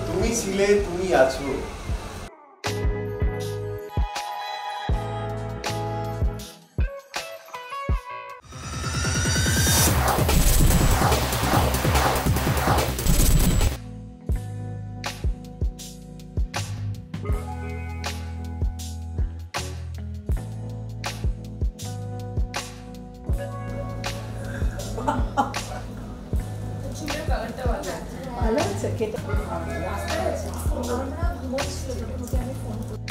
তুমি ছিলে, তুমি আছো। ভালো আছে খেতে রাস্তায় আছে আমরা ঘুমোচ্ছিল যখন আমি ফোন করি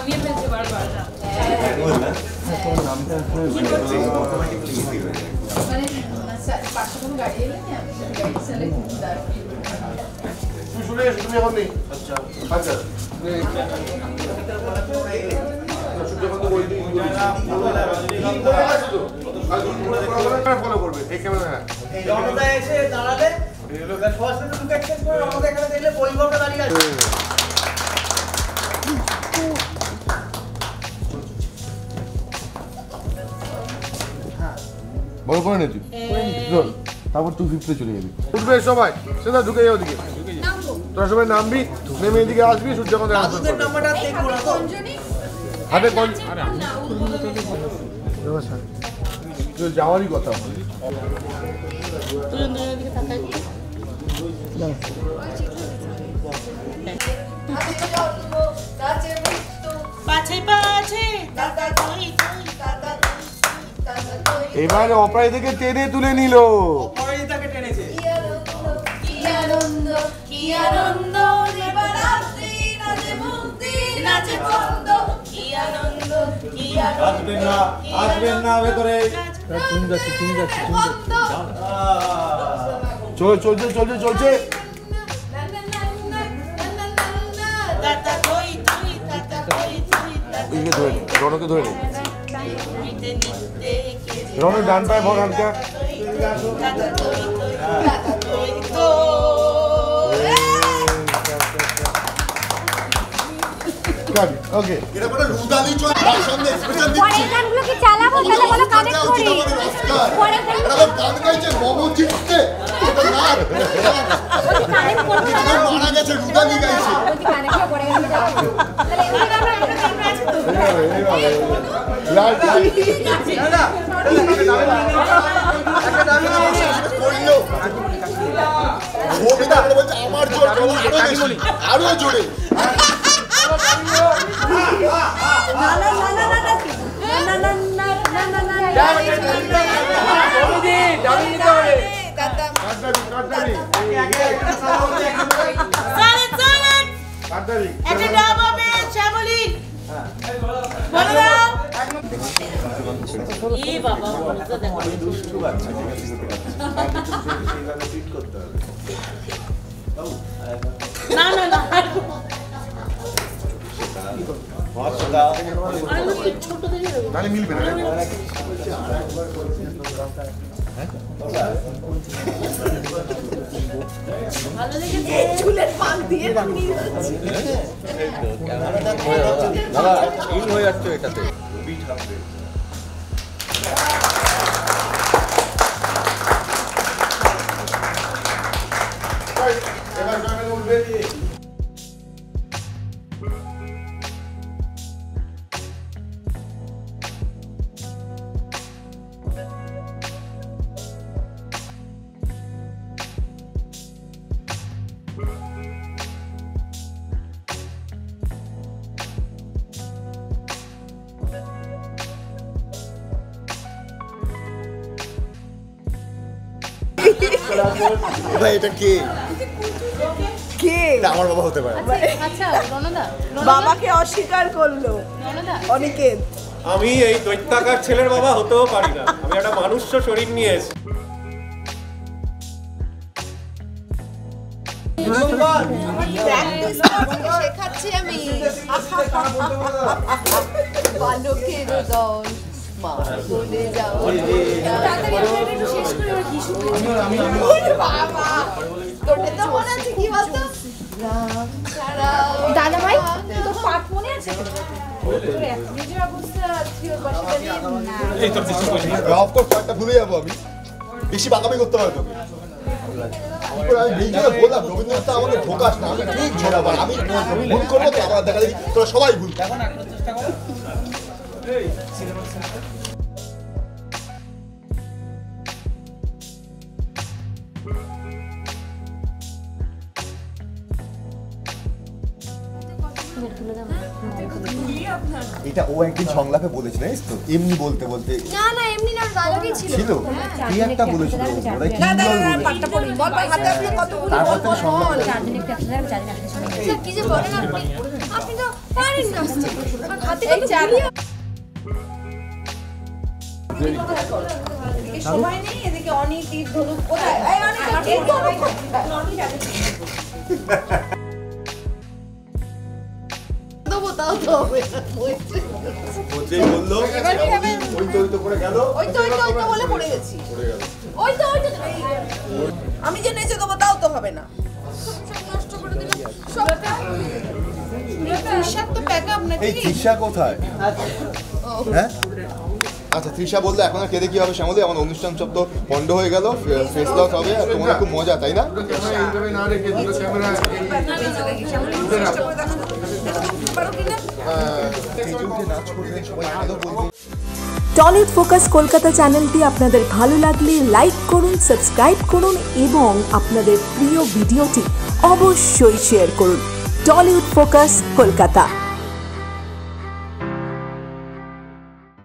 আমি ফেলছি বারবার মানে পাশে কোনো গাড়ি এলে না গাড়ি চালে তুই শুনে এসো, তুমি এখন নেই। আচ্ছা আচ্ছা ফলো করবে এই ক্যামেরা জনতা এসে দাঁড়ালে ফার্স্ট ঢুকে চেক করে আমাদের এখানে দেখলে পরিবহনটা দাঁড়িয়ে আছে বড় করে নে তুই চল, তারপর 250 চলে যাবি। উঠবে সবাই, সেটা ঢুকে যাও ওদিকে। তোরা সবাই নামবি, নেমে এদিকে আসবি, সূর্যকান্ত দাদুদের নাম্বারটা দেখবো না তো হাতে কোন যাওয়ারই কথা এবারে অপরাধ থেকে টেনে তুলে নিল। অপরাজিতাকে টেনেছে আসবেন না ভেতরে চলছে চলছে চলছে রনকে ধরে নে, রনের ডান পায়ে ভর হালকা। ওকে এটা বড় রুদালি চল সামনে স্পেশাল দিচ্ছি পরের গানগুলো কি চালাবো তাহলে বলো কানেক্ট করি পরের এটা গান গাইছে মমো জিততে এটা না কানেক্ট করব না মারা গেছে রুদালি গাইছে বলছি কানেক্ট করে গেছে তাহলে এগুলো আমরা আছে তো লাইট লাইট বললো গোবিন্দা বলছে আমার জোর আরো জোরে না না না নালে মিলবে না ভালো লেগেছে চুলের পাক দিয়ে নিয়ে যাচ্ছে দাদা ইন হয়ে যাচ্ছে এটাতে বিট হবে এবার জয়েন উঠবে ভাই এটা কে কে এটা আমার বাবা হতে পারে আচ্ছা রণদা বাবাকে অস্বীকার করলো রণদা অনিকেত। আমি এই দৈত্যাকার ছেলের বাবা হতেও পারি না, আমি একটা মানুষ্য শরীর নিয়ে এসেছি। শেখাচ্ছি আমি বালকের দল মা চলে যাও তাড়াতাড়ি আমরা একটু শেষ করে ওর কি শুনবো বাবা তোকে তো মনে আছে কি বলতো দাদা ভাই তোর পাঠ মনে আছে তোর নিজের অবস্থা তুই ওর পাশে দাঁড়িয়ে না অফকোর্স একটা ভুলে যাবো আমি, বেশি বাঁকামি করতে হবে তোকে। আমি নিজেরা বললাম রবীন্দ্রনাথ আমাকে ঢোকাস না, আমি ঠিক ছোড়াবো, আমি ভুল করবো তো আবার দেখা দেখি তোরা সবাই ভুল। এটা ও একদিন সংলাপে বলেছিল জানিস তো, এমনি বলতে বলতে না না এমনি না দাদারই ছিল ছিল কি একটা বলেছিল ওরা কি পাঠটা পড়ি বল হাতে আসলে কতগুলো তারপর থেকে সংলাপ স্যার কি যে বলেন আপনি তো পারেন না আর হাতে এই চার সময় নেই এদিকে অনি তীর ধনুক কোথায় এই অনিক এই তো অনি যাবে দেবো তাও তো হবে যেই বললো ওই তো করে গেল, ওই তো বলে পড়ে গেছি ওই তো আমি যে নেচে দেবো তাও তো হবে না নষ্ট করে দিলাম সবটা হিসাব তো ব্যাকআপ এই নাকি তৃষা কোথায়? হ্যাঁ আচ্ছা তৃষা বললো এখন আর কেঁদে কি হবে শ্যামলি, আমার অনুষ্ঠান সব তো পণ্ড হয়ে গেল, ফেস লস হবে, আর তোমার খুব মজা তাই না? এইভাবে না রেখে দুটো ক্যামেরা টলিউড ফোকাস কলকাতা চ্যানেলটি আপনাদের ভালো লাগলে লাইক করুন, সাবস্ক্রাইব করুন এবং আপনাদের প্রিয় ভিডিওটি অবশ্যই শেয়ার করুন। Tollywood focus Kolkata.